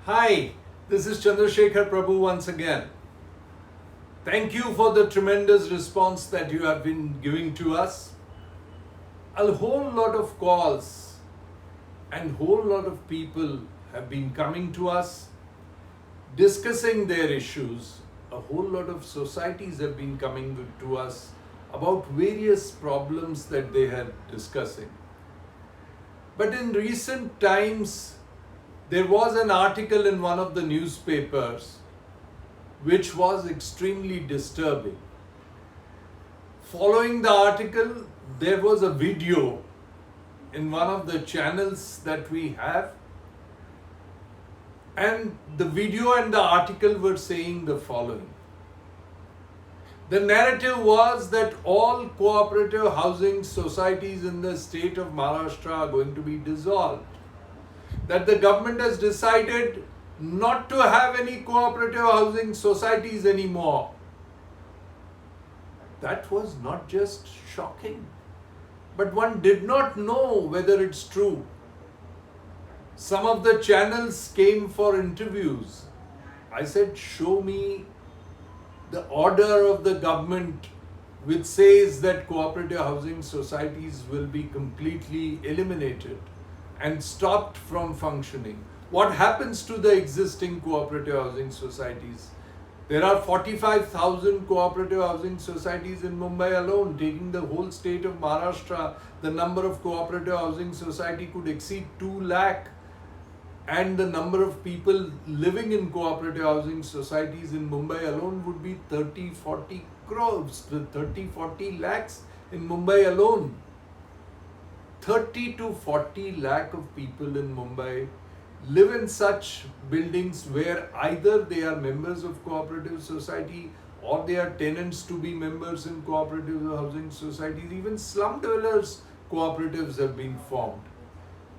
Hi, this is Chandrashekhar Prabhu once again. Thank you for the tremendous response that you have been giving to us. A whole lot of calls and whole lot of people have been coming to us discussing their issues. A whole lot of societies have been coming to us about various problems that they are discussing. But in recent times, there was an article in one of the newspapers which was extremely disturbing. Following the article, there was a video in one of the channels that we have, and the video and the article were saying the following. The narrative was that all cooperative housing societies in the state of Maharashtra are going to be dissolved. That the government has decided not to have any cooperative housing societies anymore. That was not just shocking, but one did not know whether it's true. Some of the channels came for interviews. I said, show me the order of the government which says that cooperative housing societies will be completely eliminated and stopped from functioning. What happens to the existing cooperative housing societies? There are 45,000 cooperative housing societies in Mumbai alone. Taking the whole state of Maharashtra, the number of cooperative housing society could exceed 2 lakh. And the number of people living in cooperative housing societies in Mumbai alone would be 30-40 crores, 30-40 lakhs in Mumbai alone. 30 to 40 lakh of people in Mumbai live in such buildings where either they are members of cooperative society or they are tenants to be members in cooperative housing societies. Even slum dwellers cooperatives have been formed.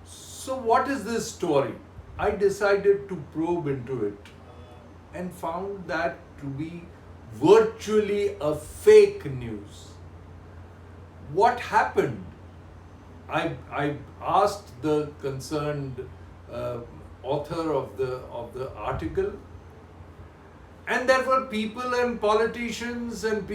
So what is this story? I decided to probe into it and found that to be virtually a fake news. What happened? I asked the concerned author of the article, and there were people and politicians and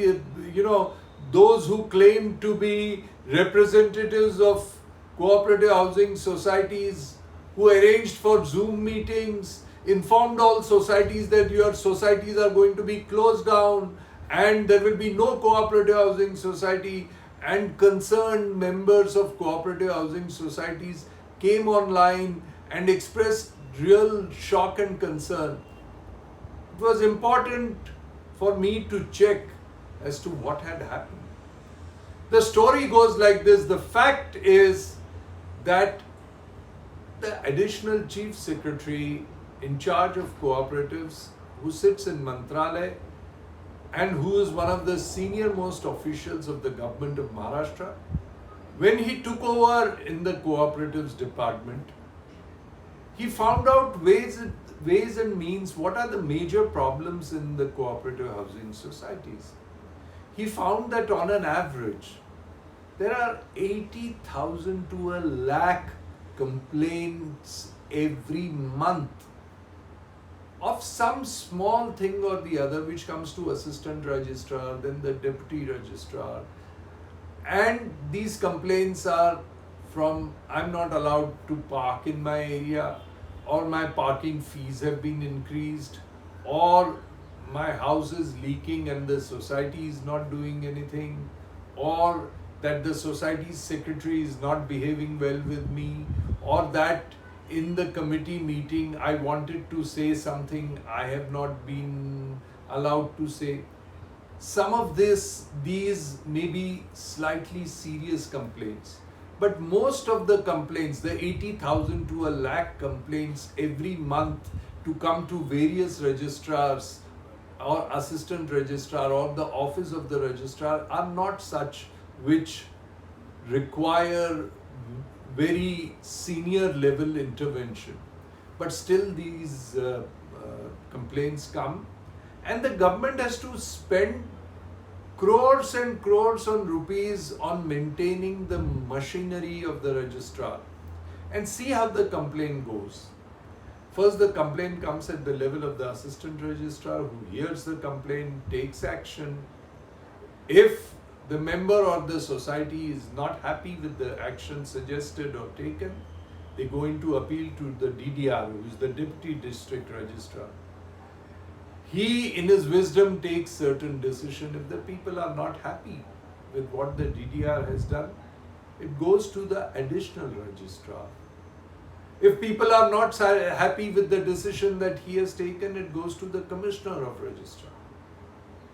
those who claim to be representatives of cooperative housing societies who arranged for Zoom meetings, informed all societies that your societies are going to be closed down and there will be no cooperative housing society. And concerned members of cooperative housing societies came online and expressed real shock and concern. It was important for me to check as to what had happened. The story goes like this. The fact is that the additional chief secretary in charge of cooperatives, who sits in Mantralaya and who is one of the senior most officials of the government of Maharashtra, when he took over in the cooperatives department, he found out ways and means what are the major problems in the cooperative housing societies. He found that on an average, there are 80,000 to a lakh complaints every month of some small thing or the other which comes to assistant registrar, then the deputy registrar. And these complaints are from, I'm not allowed to park in my area, or my parking fees have been increased, or my house is leaking and the society is not doing anything, or that the society's secretary is not behaving well with me, or that in the committee meeting I wanted to say something I have not been allowed to say. Some of these may be slightly serious complaints, but most of the complaints, the 80,000 to a lakh complaints every month to come to various registrars or assistant registrar or the office of the registrar, are not such which require very senior level intervention. But still these complaints come, and the government has to spend crores and crores on rupees on maintaining the machinery of the registrar. And see how the complaint goes. First, the complaint comes at the level of the assistant registrar, who hears the complaint, takes action. If the member or the society is not happy with the action suggested or taken, they go into appeal to the DDR, who is the Deputy District Registrar. He, in his wisdom, takes certain decision. If the people are not happy with what the DDR has done, it goes to the additional registrar. If people are not happy with the decision that he has taken, it goes to the Commissioner of Registrar.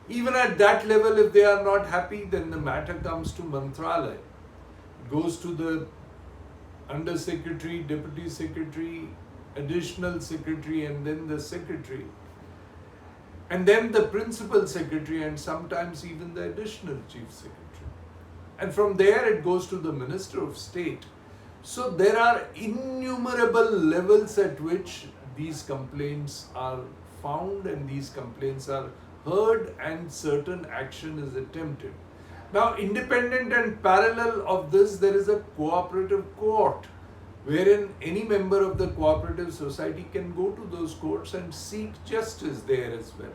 Even at that level, if they are not happy, then the matter comes to Mantralaya. It goes to the Under Secretary, Deputy Secretary, Additional Secretary, and then the Secretary. And then the Principal Secretary, and sometimes even the Additional Chief Secretary. And from there it goes to the Minister of State. So there are innumerable levels at which these complaints are found and these complaints are heard and certain action is attempted. Now, independent and parallel of this, there is a cooperative court wherein any member of the cooperative society can go to those courts and seek justice there as well.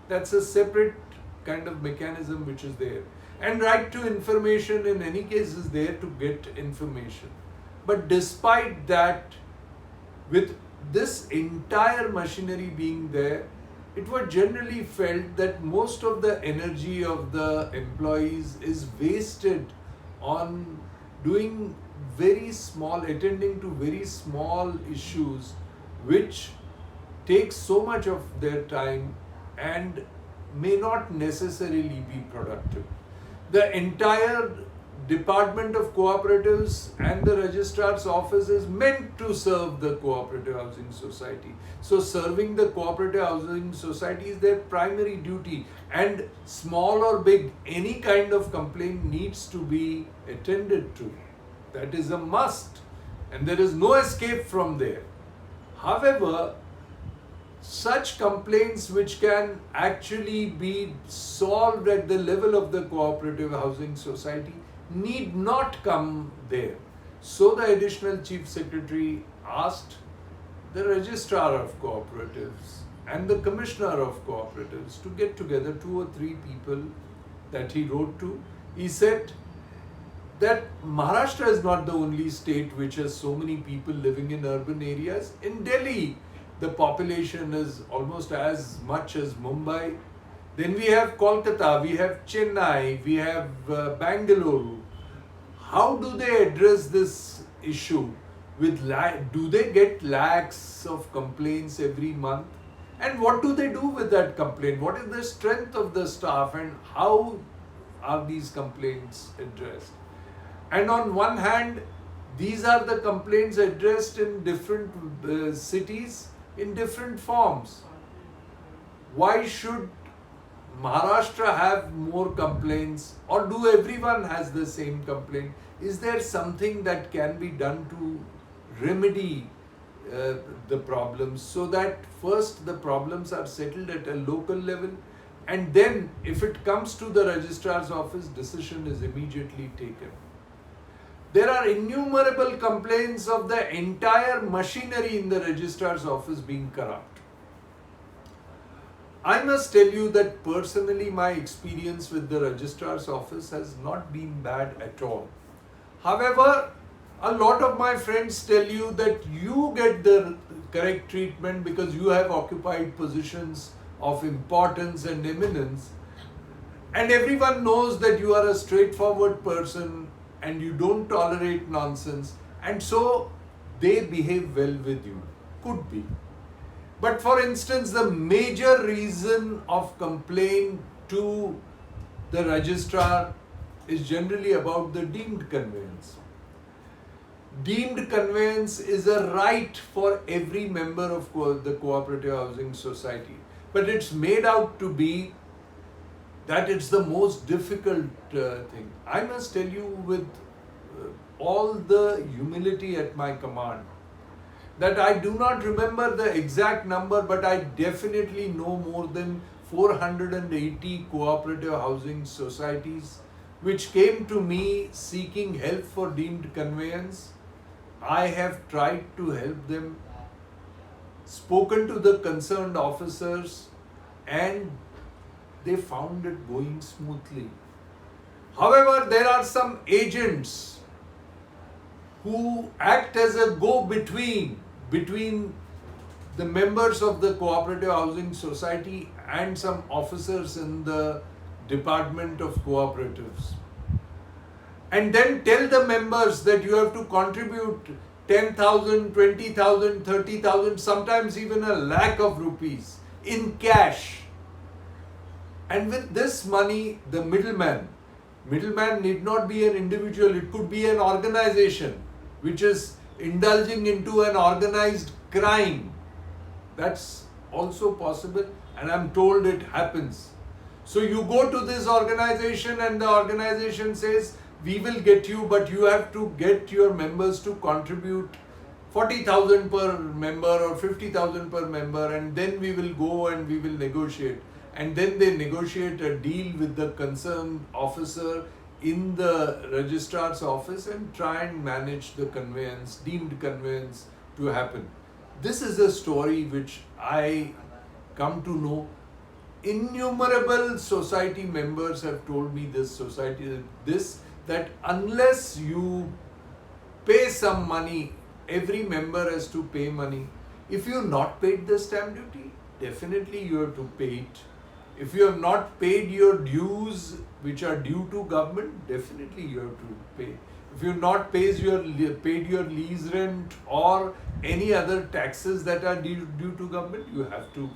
That's a separate kind of mechanism which is there. And right to information in any case is there to get information. But despite that, with this entire machinery being there, it was generally felt that most of the energy of the employees is wasted on doing attending to very small issues which take so much of their time and may not necessarily be productive. The entire Department of Cooperatives and the Registrar's Office is meant to serve the Cooperative Housing Society. So serving the Cooperative Housing Society is their primary duty, and small or big, any kind of complaint needs to be attended to. That is a must, and there is no escape from there. However, such complaints which can actually be solved at the level of the Cooperative Housing Society need not come there. So the Additional Chief Secretary asked the Registrar of Cooperatives and the Commissioner of Cooperatives to get together 2 or 3 people that he wrote to. He said that Maharashtra is not the only state which has so many people living in urban areas. In Delhi, the population is almost as much as Mumbai. Then we have Kolkata, we have Chennai, we have Bangalore. How do they address this issue? Do they get lakhs of complaints every month? And what do they do with that complaint? What is the strength of the staff and how are these complaints addressed? And on one hand, these are the complaints addressed in different cities in different forms. Why should Maharashtra have more complaints, or do everyone has the same complaint? Is there something that can be done to remedy the problems, so that first the problems are settled at a local level, and then if it comes to the registrar's office, decision is immediately taken. There are innumerable complaints of the entire machinery in the registrar's office being corrupt. I must tell you that personally my experience with the registrar's office has not been bad at all. However, a lot of my friends tell you that you get the correct treatment because you have occupied positions of importance and eminence, and everyone knows that you are a straightforward person and you don't tolerate nonsense, and so they behave well with you. Could be. But for instance, the major reason of complaint to the registrar is generally about the deemed conveyance. Deemed conveyance is a right for every member of the Cooperative Housing Society, but it's made out to be that it's the most difficult thing. I must tell you with all the humility at my command that I do not remember the exact number, but I definitely know more than 480 cooperative housing societies which came to me seeking help for deemed conveyance. I have tried to help them spoken to the concerned officers, and they found it going smoothly. However, there are some agents who act as a go-between between the members of the cooperative housing society and some officers in the department of cooperatives, and then tell the members that you have to contribute 10,000, 20,000, 30,000, sometimes even a lakh of rupees in cash. And with this money, the middleman need not be an individual, it could be an organization which is indulging into an organized crime. That's also possible, and I'm told it happens. So you go to this organization and the organization says, we will get you, but you have to get your members to contribute 40,000 per member or 50,000 per member, and then we will go and we will negotiate. And then they negotiate a deal with the concerned officer in the registrar's office and try and manage the conveyance, deemed conveyance, to happen. This is a story which I come to know. Innumerable society members have told me that unless you pay some money, every member has to pay money. If you have not paid the stamp duty, definitely you have to pay it. If you have not paid your dues which are due to government, definitely you have to pay. If you have not paid your lease rent or any other taxes that are due to government, you have to.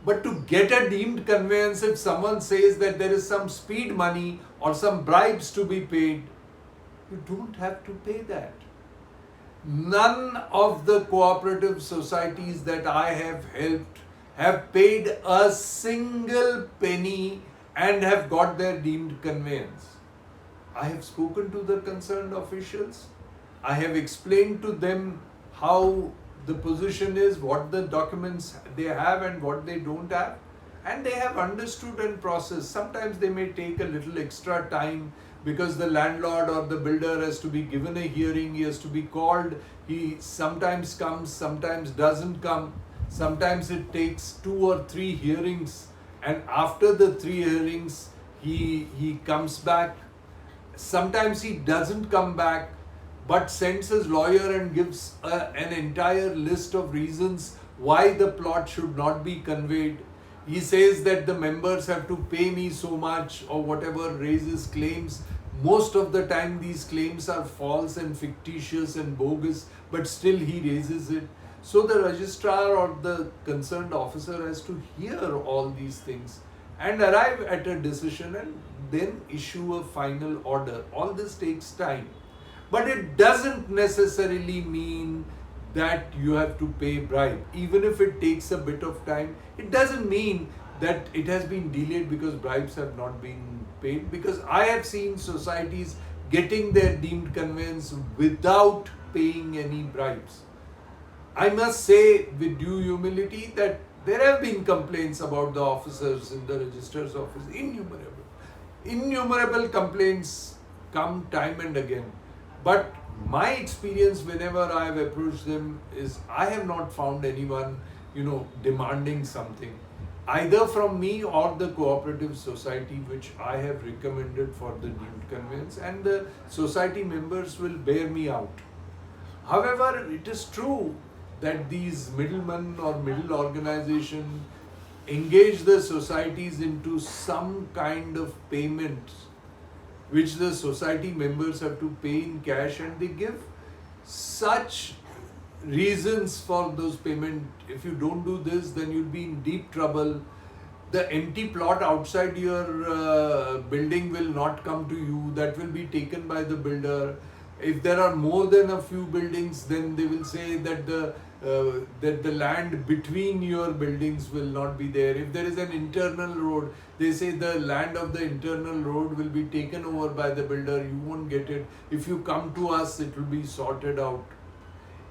But to get a deemed conveyance, if someone says that there is some speed money or some bribes to be paid, you don't have to pay that. None of the cooperative societies that I have helped have paid a single penny and have got their deemed conveyance. I have spoken to the concerned officials. I have explained to them how the position is, what the documents they have and what they don't have, and they have understood and processed. Sometimes they may take a little extra time because the landlord or the builder has to be given a hearing, he has to be called, he sometimes comes, sometimes doesn't come. Sometimes it takes 2 or 3 hearings, and after the 3 hearings he comes back. Sometimes he doesn't come back but sends his lawyer and gives an entire list of reasons why the plot should not be conveyed. He says that the members have to pay me so much or whatever, raises claims. Most of the time these claims are false and fictitious and bogus, but still he raises it. So the registrar or the concerned officer has to hear all these things and arrive at a decision and then issue a final order. All this takes time. But it doesn't necessarily mean that you have to pay bribe. Even if it takes a bit of time, it doesn't mean that it has been delayed because bribes have not been paid. Because I have seen societies getting their deemed conveyance without paying any bribes. I must say with due humility that there have been complaints about the officers in the registrar's office, innumerable complaints come time and again. But my experience whenever I have approached them is I have not found anyone, demanding something, either from me or the cooperative society which I have recommended for the deemed conveyance, and the society members will bear me out. However, it is true that these middlemen or middle organization engage the societies into some kind of payment which the society members have to pay in cash, and they give such reasons for those payment. If you don't do this, then you'll be in deep trouble. The empty plot outside your building will not come to you, that will be taken by the builder. If there are more than a few buildings, then they will say that the land between your buildings will not be there. If there is an internal road, they say the land of the internal road will be taken over by the builder, you won't get it. If you come to us, it will be sorted out.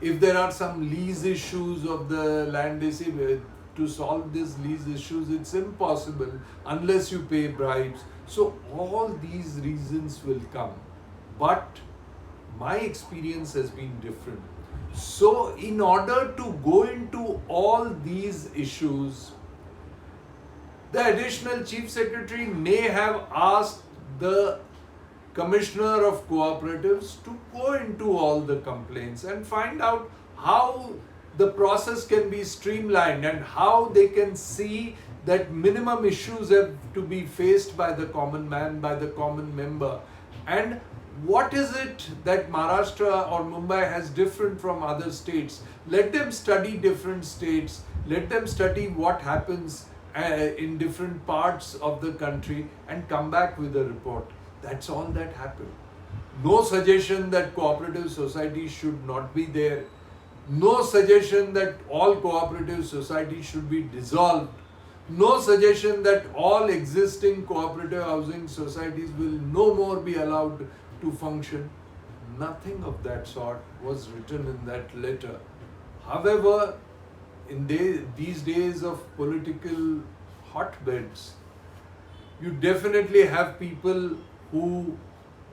If there are some lease issues of the land, they say to solve these lease issues, it's impossible unless you pay bribes. So all these reasons will come. But my experience has been different. So in order to go into all these issues, the additional chief secretary may have asked the commissioner of cooperatives to go into all the complaints and find out how the process can be streamlined and how they can see that minimum issues have to be faced by the common man, by the common member. And what is it that Maharashtra or Mumbai has different from other states? Let them study different states. Let them study what happens in different parts of the country and come back with a report. That's all that happened. No suggestion that cooperative societies should not be there. No suggestion that all cooperative societies should be dissolved. No suggestion that all existing cooperative housing societies will no more be allowed to function. Nothing of that sort was written in that letter. However, in these days of political hotbeds, you definitely have people who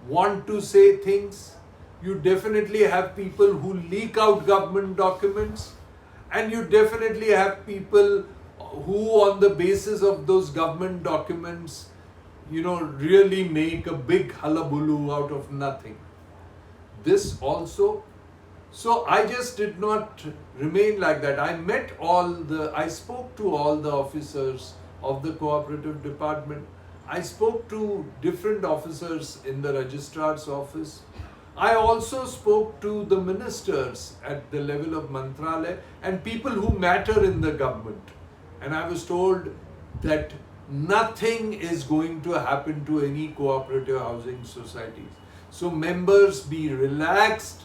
want to say things. You definitely have people who leak out government documents, and you definitely have people who on the basis of those government documents, really make a big hullabaloo out of nothing. This also. So I just did not remain like that. I spoke to all the officers of the cooperative department. I spoke to different officers in the registrar's office. I also spoke to the ministers at the level of Mantralaya and people who matter in the government. And I was told that nothing is going to happen to any cooperative housing societies. So members, be relaxed.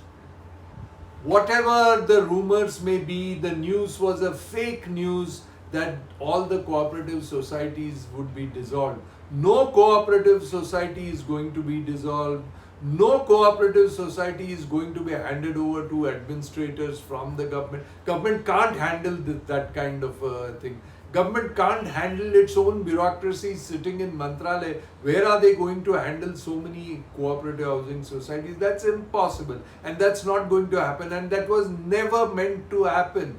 Whatever the rumors may be, the news was a fake news that all the cooperative societies would be dissolved. No cooperative society is going to be dissolved. No cooperative society is going to be handed over to administrators from the government. Government can't handle that kind of thing. Government can't handle its own bureaucracy sitting in Mantralaya. Where are they going to handle so many cooperative housing societies? That's impossible. And that's not going to happen. And that was never meant to happen.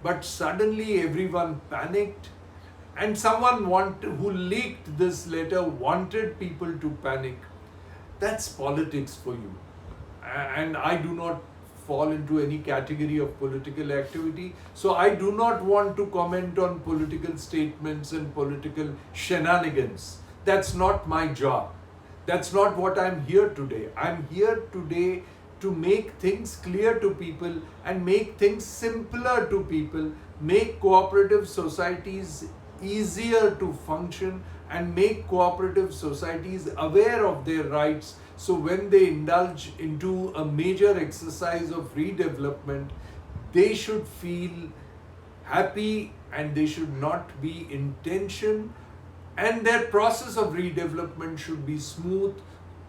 But suddenly everyone panicked. And someone who leaked this letter wanted people to panic. That's politics for you. And I do not fall into any category of political activity. So I do not want to comment on political statements and political shenanigans. That's not my job. That's not what I'm here today. I'm here today to make things clear to people and make things simpler to people, make cooperative societies easier to function and make cooperative societies aware of their rights. So when they indulge into a major exercise of redevelopment, they should feel happy and they should not be in tension, and their process of redevelopment should be smooth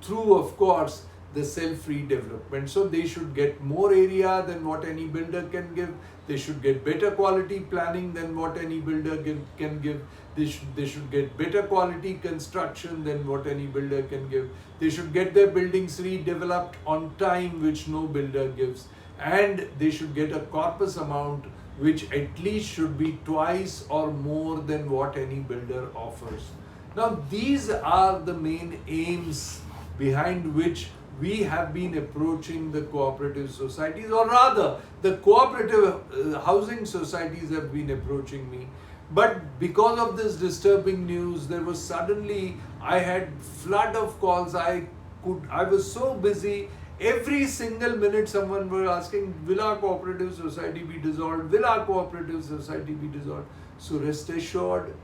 through, of course, the self-redevelopment. So they should get more area than what any builder can give. They should get better quality planning than what any builder can give. They should get better quality construction than what any builder can give. They should get their buildings redeveloped on time, which no builder gives. And they should get a corpus amount which at least should be twice or more than what any builder offers. Now, these are the main aims behind which we have been approaching the cooperative societies, or rather, the cooperative housing societies have been approaching me. But because of this disturbing news, there was suddenly, I had flood of calls. I was so busy. Every single minute someone were asking, will our cooperative society be dissolved? Will our cooperative society be dissolved? So rest assured,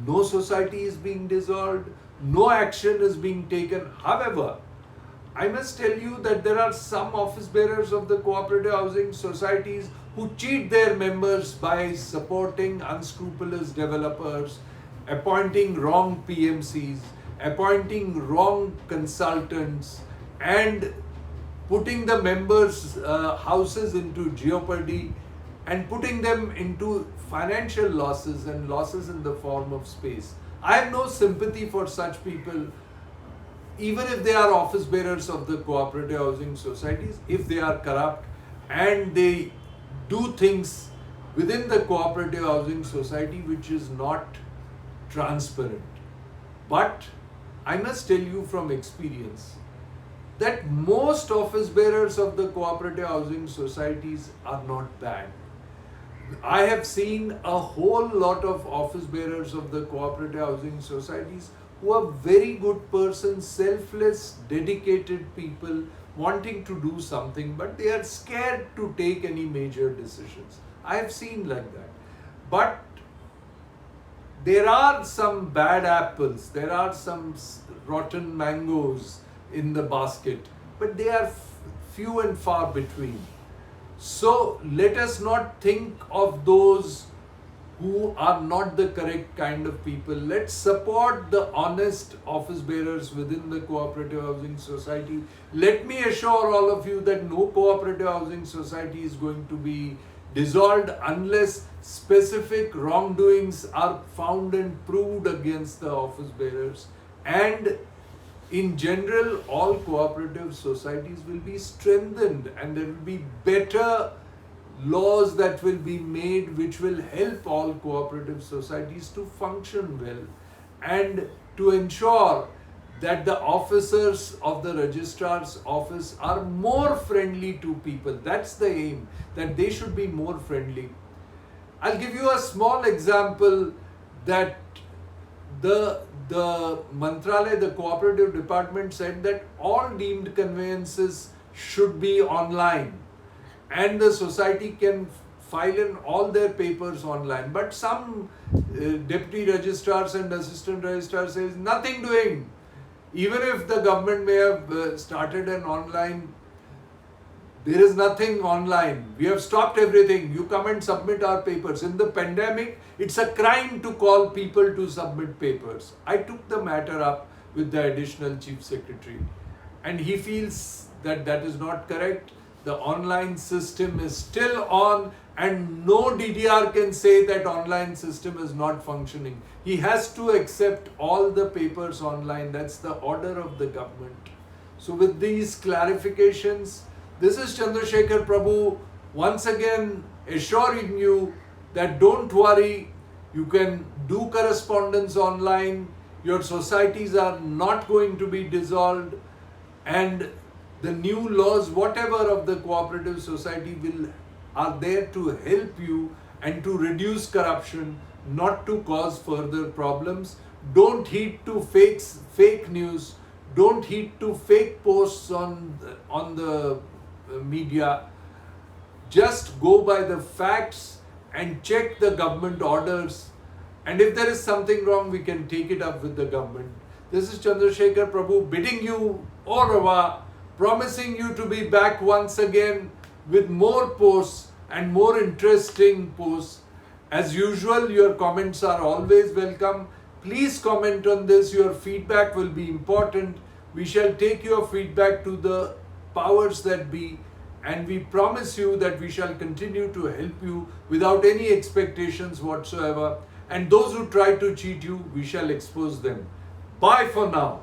no society is being dissolved. No action is being taken. However, I must tell you that there are some office bearers of the cooperative housing societies who cheat their members by supporting unscrupulous developers, appointing wrong PMCs, appointing wrong consultants, and putting the members' houses into jeopardy and putting them into financial losses and losses in the form of space. I have no sympathy for such people, even if they are office bearers of the cooperative housing societies. If they are corrupt and they do things within the cooperative housing society which is not transparent. But I must tell you from experience that most office bearers of the cooperative housing societies are not bad. I have seen a whole lot of office bearers of the cooperative housing societies who are very good persons, selfless, dedicated people wanting to do something, but they are scared to take any major decisions. I have seen like that. But there are some bad apples, there are some rotten mangoes in the basket, but they are few and far between. So let us not think of those who are not the correct kind of people. Let's support the honest office bearers within the cooperative housing society. Let me assure all of you that no cooperative housing society is going to be dissolved unless specific wrongdoings are found and proved against the office bearers. And in general, all cooperative societies will be strengthened and there will be better laws that will be made which will help all cooperative societies to function well and to ensure that the officers of the registrar's office are more friendly to people. That's the aim, that they should be more friendly. I'll give you a small example that the Mantralaya, the cooperative department said that all deemed conveyances should be online and the society can file in all their papers online. But some deputy registrars and assistant registrars says nothing doing. Even if the government may have started an online, there is nothing online. We have stopped everything. You come and submit our papers. In the pandemic, it's a crime to call people to submit papers. I took the matter up with the additional chief secretary and he feels that that is not correct. The online system is still on and no DDR can say that online system is not functioning. He has to accept all the papers online. That's the order of the government. So with these clarifications, this is Chandrashekhar Prabhu once again assuring you that don't worry, you can do correspondence online, your societies are not going to be dissolved, and the new laws, whatever of the cooperative society are there to help you and to reduce corruption, not to cause further problems. Don't heed to fake news, don't heed to fake posts on the media. Just go by the facts and check the government orders, and if there is something wrong, we can take it up with the government. This is Chandrashekhar Prabhu bidding you au revoir, promising you to be back once again with more posts and more interesting posts. As usual, your comments are always welcome. Please comment on this. Your feedback will be important. We shall take your feedback to the powers that be, and we promise you that we shall continue to help you without any expectations whatsoever. And those who try to cheat you, we shall expose them. Bye for now.